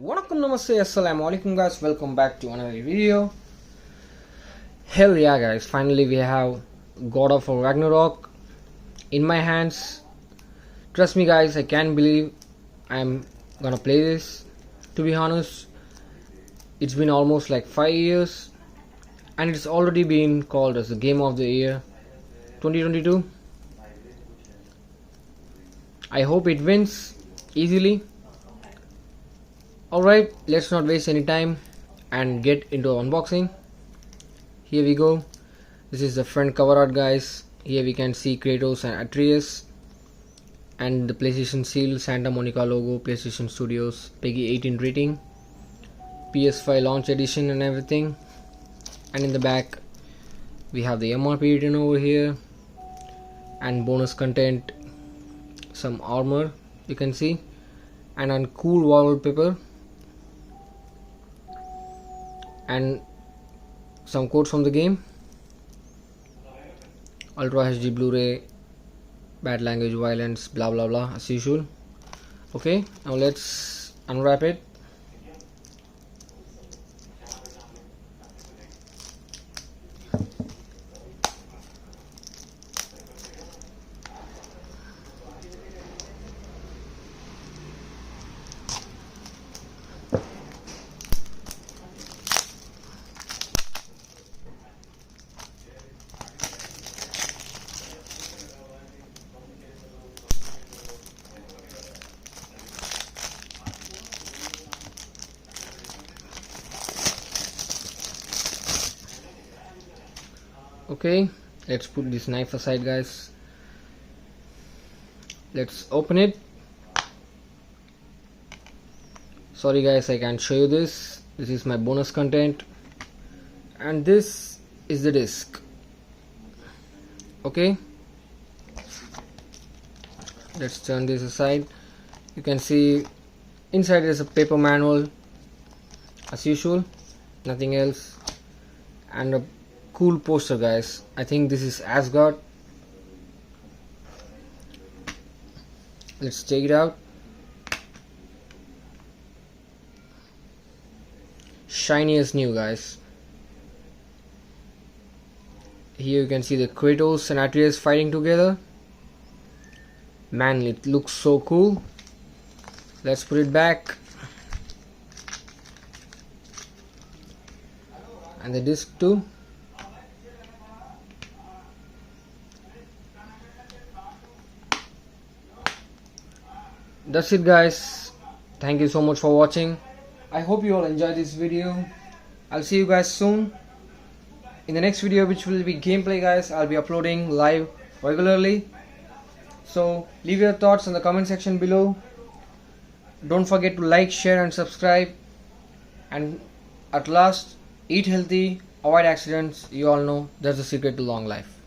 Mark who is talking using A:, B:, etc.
A: Wanakkam namaste assalamu alaikum guys, welcome back to another video. Hell yeah guys, finally we have God of RAGNARØK in my hands. Trust me guys, I can't believe I'm gonna play this. To be honest, it's been almost like 5 years and it's already been called as the game of the year 2022. I hope it wins easily. Alright, let's not waste any time and get into unboxing. Here we go. This is the front cover art guys. Here we can see Kratos and Atreus and the PlayStation seal, Santa Monica logo, PlayStation Studios, PEGI 18 rating, PS5 launch edition and everything. And in the back we have the MRP written over here and bonus content, some armor you can see, and on cool wallpaper and some quotes from the game. Ultra HD Blu-ray, bad language, violence, blah blah blah as usual. Okay, now let's unwrap it. Okay, let's put this knife aside guys. Let's open it. Sorry guys, I can't show you this. This is my bonus content and this is the disc. Okay, let's turn this aside. You can see inside is a paper manual as usual, nothing else, and a cool poster guys. I think this is Asgard. Let's take it out. Shiny as new guys. Here you can see the Kratos and Atreus fighting together. Man, it looks so cool. Let's put it back. And the disc too. That's it guys, thank you so much for watching. I hope you all enjoyed this video. I'll see you guys soon in the next video, which will be gameplay guys. I'll be uploading live regularly, so leave your thoughts in the comment section below. Don't forget to like, share and subscribe, and at last, eat healthy, avoid accidents. You all know that's the secret to long life.